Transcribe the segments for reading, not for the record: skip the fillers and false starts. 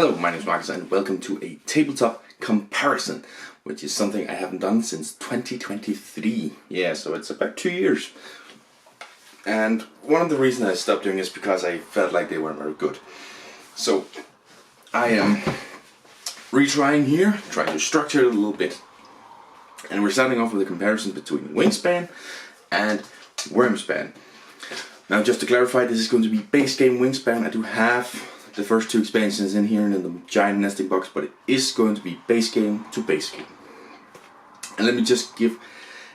Hello, my name is Marcus and welcome to a tabletop comparison, which is something I haven't done since 2023. Yeah, so it's about 2 years. And one of the reasons I stopped doing is because I felt like they weren't very good. So I am retrying here, trying to structure it a little bit. And we're starting off with a comparison between Wingspan and Wyrmspn. Now, just to clarify, this is going to be base game Wingspan. I do have the first two expansions in here and in the giant nesting box, but it is going to be base game to base game. And let me just give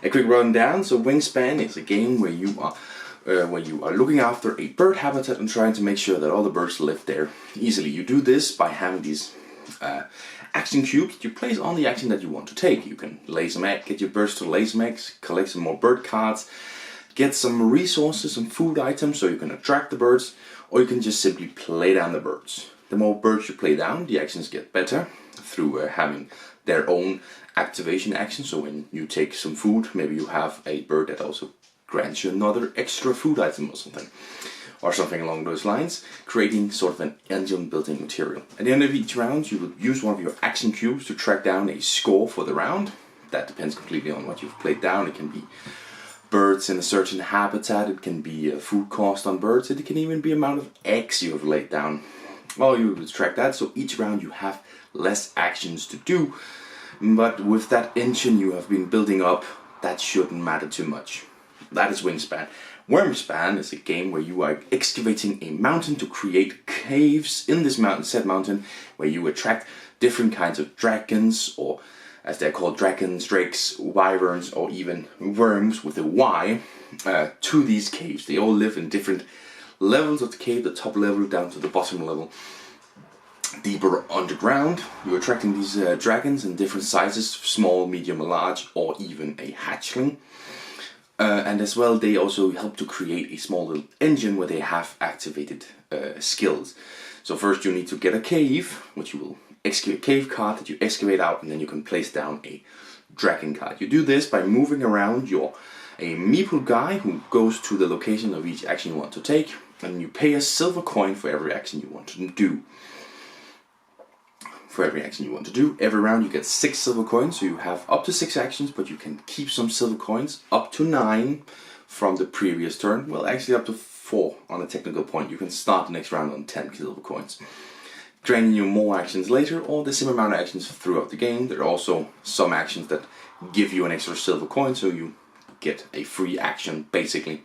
a quick rundown. So Wingspan is a game where you are looking after a bird habitat and trying to make sure that all the birds live there easily. You do this by having these action cubes that you place on the action that you want to take. You can lay some eggs, get your birds to lay some eggs, collect some more bird cards, get some resources, some food items so you can attract the birds, or you can just simply play down the birds. The more birds you play down, the actions get better through having their own activation action. So when you take some food, maybe you have a bird that also grants you another extra food item or something along those lines, creating sort of an engine building material. At the end of each round, you will use one of your action cubes to track down a score for the round. That depends completely on what you've played down. It can be birds in a certain habitat, it can be a food cost on birds, it can even be amount of eggs you have laid down. Well, you will track that, so each round you have less actions to do, but with that engine you have been building up, that shouldn't matter too much. That is Wingspan. Wyrmspn is a game where you are excavating a mountain to create caves in this said mountain, where you attract different kinds of dragons, or as they're called, dragons, drakes, wyverns, or even worms with a Y, to these caves. They all live in different levels of the cave, the top level down to the bottom level. Deeper underground, you're attracting these dragons in different sizes, small, medium, large, or even a hatchling. And as well, they also help to create a small little engine where they have activated skills. So first you need to get a cave, which you will excavate a cave card that you excavate out, and then you can place down a dragon card. You do this by moving around a meeple guy who goes to the location of each action you want to take, and you pay a silver coin for every action you want to do. Every round you get 6 silver coins, so you have up to 6 actions, but you can keep some silver coins, up to 9 from the previous turn. Well, actually up to 4 on a technical point. You can start the next round on 10 silver coins, granting you more actions later, or the same amount of actions throughout the game. There are also some actions that give you an extra silver coin, so you get a free action, basically.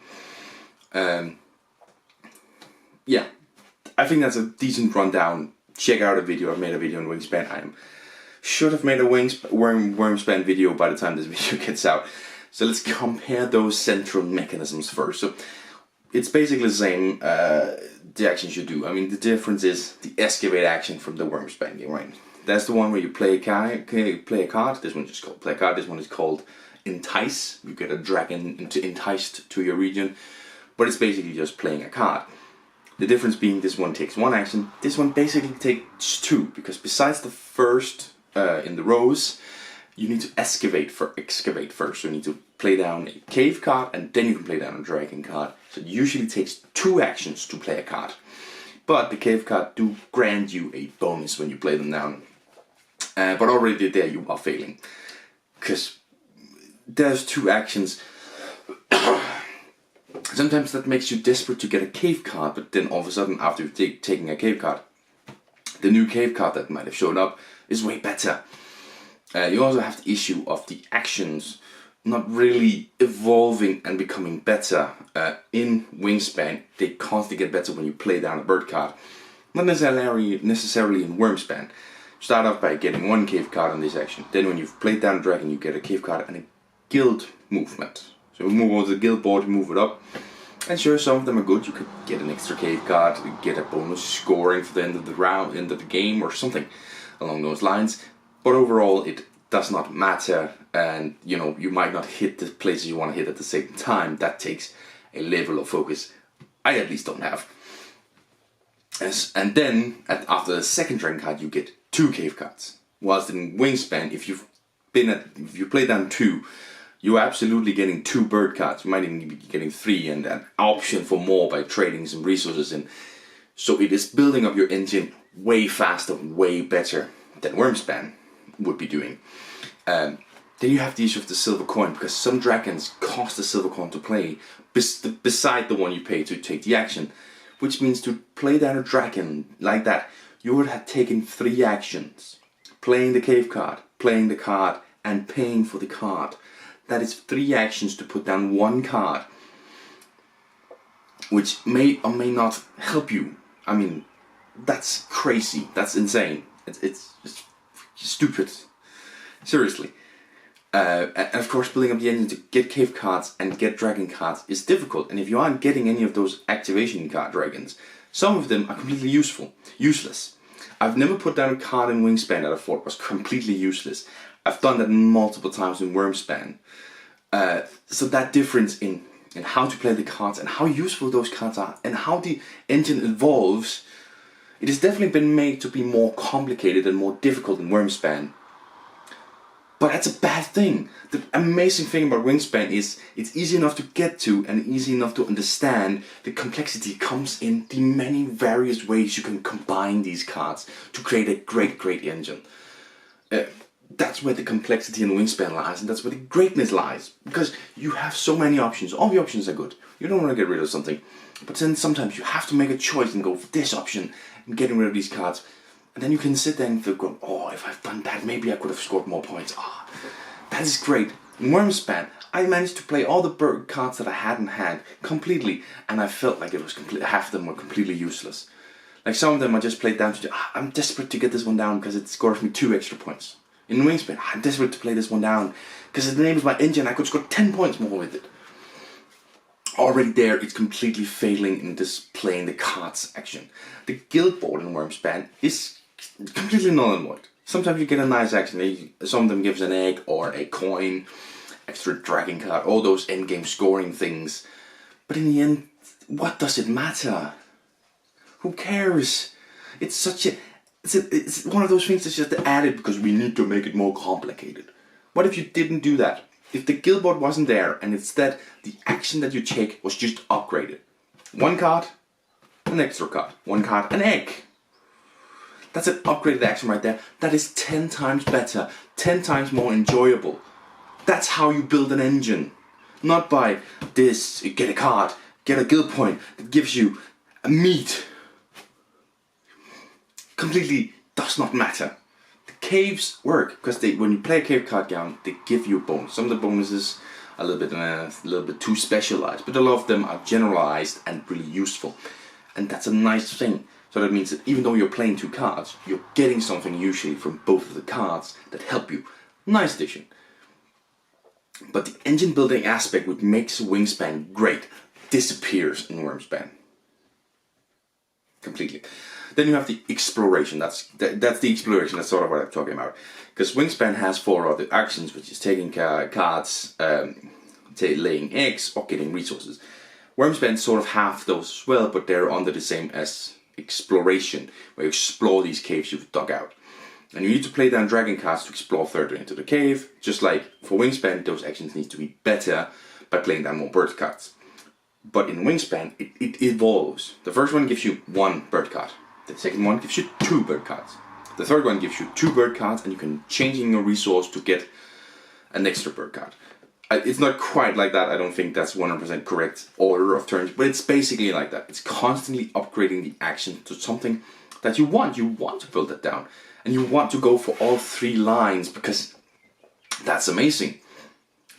Yeah, I think that's a decent rundown. Check out a video. I've made a video on Wingspan. I should have made a Wyrmspn video by the time this video gets out. So let's compare those central mechanisms first. So it's basically the same, the actions you do. I mean, the difference is the excavate action from the Wyrmspn game, right? That's the one where you play a card. This one is just called play a card. This one is called entice. You get a dragon enticed to your region, but it's basically just playing a card. The difference being this one takes 1 action, this one basically takes 2, because besides the first in the rows, you need to excavate first. So you need to play down a cave card, and then you can play down a dragon card. So it usually takes 2 actions to play a card. But the cave card do grant you a bonus when you play them down. But already there you are failing, because there's 2 actions. Sometimes that makes you desperate to get a cave card, but then all of a sudden, after you've taken a cave card, the new cave card that might have shown up is way better. You also have the issue of the actions not really evolving and becoming better. In Wingspan, they constantly get better when you play down a bird card. Not necessarily in Wyrmspn. Start off by getting 1 cave card on this action. Then when you've played down a dragon, you get a cave card and a guild movement. So we move over to the guild board, move it up. And sure, some of them are good. You could get an extra cave card, get a bonus scoring for the end of the round, end of the game, or something along those lines. But overall, it does not matter, and you might not hit the places you want to hit at the same time. That takes a level of focus I at least don't have. And then after the second dragon card, you get 2 cave cards. Whilst in Wingspan, if you play down 2, you're absolutely getting 2 bird cards. You might even be getting 3, and an option for more by trading some resources in. So it is building up your engine way faster, way better than Wyrmspn would be doing. Then you have the issue of the silver coin, because some dragons cost a silver coin to play beside the one you pay to take the action, which means to play down a dragon like that, you would have taken 3 actions. Playing the cave card, playing the card, and paying for the card. That is 3 actions to put down 1 card, which may or may not help you. I mean, that's crazy. That's insane. It's stupid. Seriously. And of course, building up the engine to get cave cards and get dragon cards is difficult. And if you aren't getting any of those activation card dragons, some of them are completely useless. I've never put down a card in Wingspan that I thought was completely useless. I've done that multiple times in Wyrmspn. So that difference in how to play the cards and how useful those cards are and how the engine evolves, it has definitely been made to be more complicated and more difficult in Wyrmspn. But that's a bad thing. The amazing thing about Wingspan is it's easy enough to get to and easy enough to understand. The complexity comes in the many various ways you can combine these cards to create a great engine. That's where the complexity in Wingspan lies, and that's where the greatness lies. Because you have so many options. All the options are good. You don't want to get rid of something. But then sometimes you have to make a choice and go for this option and getting rid of these cards. And then you can sit there and feel, going, oh, if I've done that, maybe I could have scored more points. Ah, that is great. In Wyrmspn, I managed to play all the bird cards that I hadn't had completely, and I felt like it was half of them were completely useless. Like some of them I just played down to, I'm desperate to get this one down because it scores me 2 extra points. In Wingspan, I'm desperate to play this one down because it enables my engine, I could score 10 points more with it. Already there, it's completely failing in this playing the cards action. The guild board in Wyrmspn is completely null and void. Sometimes you get a nice action. Some of them gives an egg or a coin, extra dragon card, all those endgame scoring things. But in the end, what does it matter? Who cares? It's one of those things that's just added because we need to make it more complicated. What if you didn't do that? If the guild board wasn't there and instead the action that you take was just upgraded. 1 card, an extra card. 1 card, an egg. That's an upgraded action right there. That is 10 times better, 10 times more enjoyable. That's how you build an engine. Not by this, you get a card, get a guild point that gives you a meat. Completely does not matter. The caves work because when you play a cave card down, they give you a bonus. Some of the bonuses are a little bit too specialized, but a lot of them are generalized and really useful. And that's a nice thing. So that means that even though you're playing 2 cards, you're getting something usually from both of the cards that help you. Nice addition. But the engine building aspect which makes Wingspan great disappears in Wyrmspn. Completely. Then you have the exploration. That's the exploration. That's sort of what I'm talking about. Because Wingspan has 4 other actions, which is taking cards, laying eggs, or getting resources. Wyrmspn sort of have those as well, but they're under the same as exploration, where you explore these caves you've dug out. And you need to play down dragon cards to explore further into the cave. Just like for Wingspan, those actions need to be better by playing down more bird cards. But in Wingspan, it evolves. The first one gives you 1 bird card. The second one gives you 2 bird cards. The third one gives you 2 bird cards, and you can change in your resource to get an extra bird card. It's not quite like that. I don't think that's 100% correct order of turns, but it's basically like that. It's constantly upgrading the action to something that you want. You want to build that down, and you want to go for all 3 lines because that's amazing.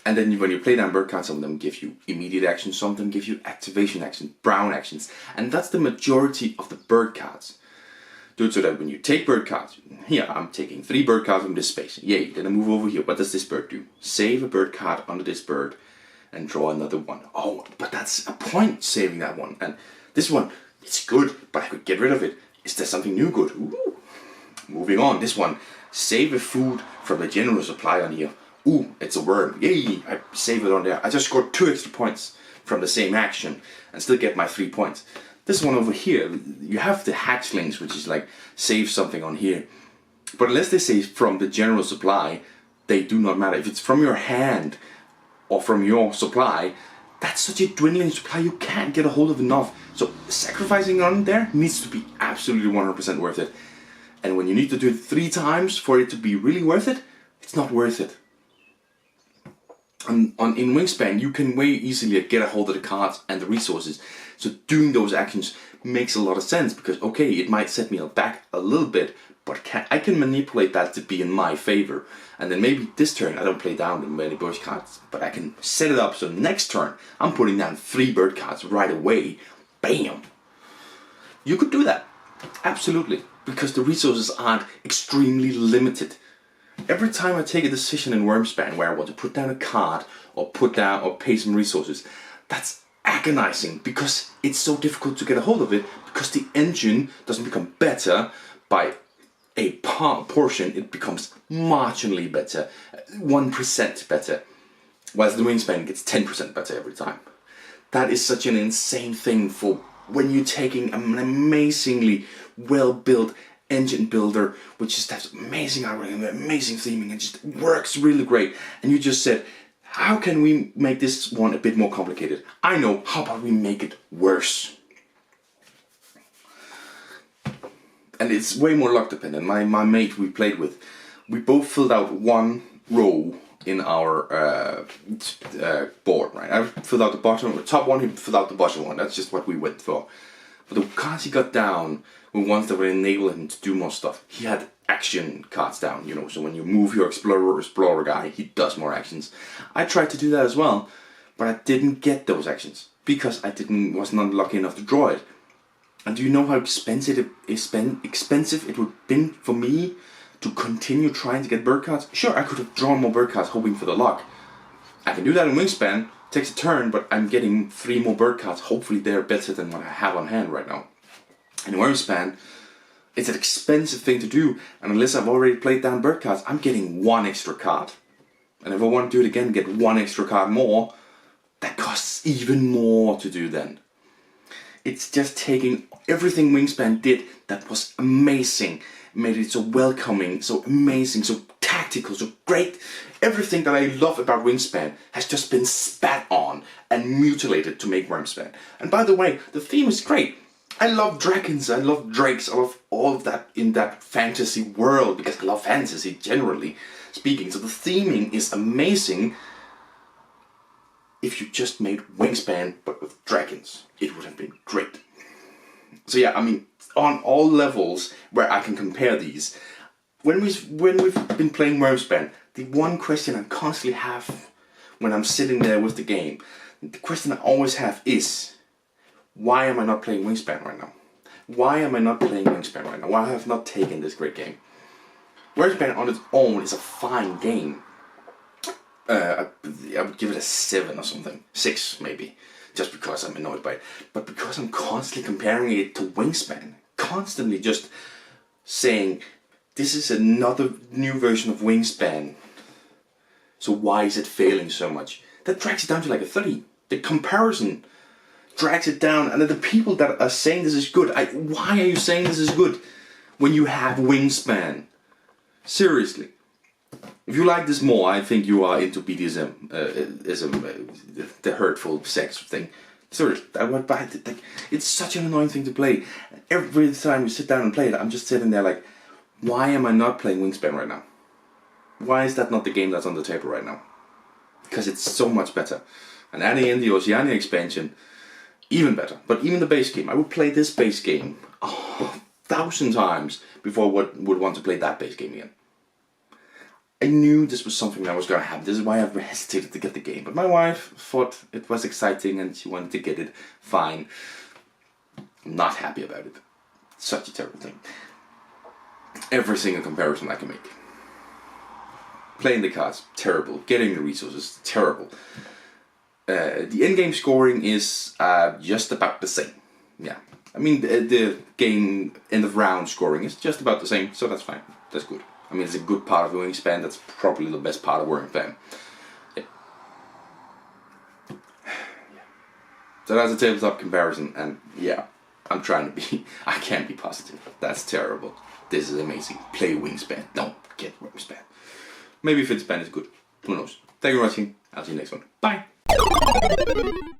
And then when you play down bird cards, some of them give you immediate actions, some of them give you activation actions, brown actions, and that's the majority of the bird cards. Do it so that when you take bird cards, here I'm taking 3 bird cards from this space. Yay, then I move over here. What does this bird do? Save a bird card under this bird and draw another one. Oh, but that's a point saving that one. And this one, it's good, but I could get rid of it. Is there something new good? Ooh. Moving on, this one, save a food from the general supply on here. Ooh, it's a worm. Yay, I save it on there. I just scored 2 extra points from the same action and still get my 3 points. This one over here, you have the hatchlings, which is like save something on here. But unless they say from the general supply, they do not matter. If it's from your hand or from your supply, that's such a dwindling supply, you can't get a hold of enough. So sacrificing on there needs to be absolutely 100% worth it. And when you need to do it 3 times for it to be really worth it, it's not worth it. In Wingspan, you can way easily get a hold of the cards and the resources. So doing those actions makes a lot of sense because, okay, it might set me back a little bit, but I can manipulate that to be in my favor. And then maybe this turn I don't play down many bird cards, but I can set it up so next turn I'm putting down 3 bird cards right away. Bam! You could do that. Absolutely. Because the resources aren't extremely limited. Every time I take a decision in Wyrmspn where I want to put down a card or pay some resources, that's agonizing because it's so difficult to get a hold of it because the engine doesn't become better by a portion, it becomes marginally better, 1% better, whilst the Wingspan gets 10% better every time. That is such an insane thing for when you're taking an amazingly well-built engine builder, which just has amazing artwork and amazing theming and just works really great. And you just said, how can we make this one a bit more complicated? I know, how about we make it worse? And it's way more luck dependent. My mate we played with, we both filled out 1 row in our board, right? I filled out the top one, he filled out the bottom one. That's just what we went for. But the cards he got down were ones that would enable him to do more stuff. He had action cards down, you know, so when you move your explorer guy, he does more actions. I tried to do that as well, but I didn't get those actions because I was not lucky enough to draw it. And do you know how expensive it would have been for me to continue trying to get bird cards? Sure, I could have drawn more bird cards hoping for the luck. I can do that in Wingspan. Takes a turn, but I'm getting 3 more bird cards. Hopefully they're better than what I have on hand right now. In Wyrmspn, it's an expensive thing to do, and unless I've already played down bird cards, I'm getting 1 extra card. And if I want to do it again, get 1 extra card more, that costs even more to do then. It's just taking everything Wingspan did that was amazing, made it so welcoming, so amazing, so tactical, so great. Everything that I love about Wingspan has just been spat on and mutilated to make Wyrmspn. And by the way, the theme is great. I love dragons, I love drakes, I love all of that in that fantasy world because I love fantasy generally speaking. So the theming is amazing. If you just made Wingspan but with dragons, it would have been great. So yeah, I mean, on all levels where I can compare these, when we've been playing Wyrmspn, the one question I constantly have when I'm sitting there with the game, the question I always have is, why am I not playing Wingspan right now? Why am I not playing Wingspan right now? Why have I not taken this great game? Wyrmspn on its own is a fine game. I would give it a 7 or something, 6 maybe, just because I'm annoyed by it. But because I'm constantly comparing it to Wingspan, constantly just saying, this is another new version of Wingspan, so why is it failing so much? That drags it down to like a 30. The comparison drags it down, and then the people that are saying this is good, why are you saying this is good when you have Wingspan? Seriously. If you like this more, I think you are into BDSM, the hurtful sex thing. Seriously, it's such an annoying thing to play. Every time we sit down and play it, I'm just sitting there like, why am I not playing Wingspan right now? Why is that not the game that's on the table right now? Because it's so much better. And adding in the Oceania expansion, even better. But even the base game, I would play this base game 1,000 times before I would want to play that base game again. I knew this was something that was going to happen. This is why I've hesitated to get the game. But my wife thought it was exciting and she wanted to get it. Fine. I'm not happy about it. Such a terrible thing. Every single comparison I can make. Playing the cards, terrible. Getting the resources, terrible. The endgame scoring is just about the same. Yeah. I mean, the game end of round scoring is just about the same, so that's fine. That's good. I mean, it's a good part of Wingspan. That's probably the best part of Wyrmspn. Yeah. So that's a tabletop comparison, and yeah, I'm trying to be. I can't be positive. That's terrible. This is amazing. Play Wingspan. Don't get Wyrmspn. Maybe Wingspan is good. Who knows? Thank you for watching. I'll see you next one. Bye.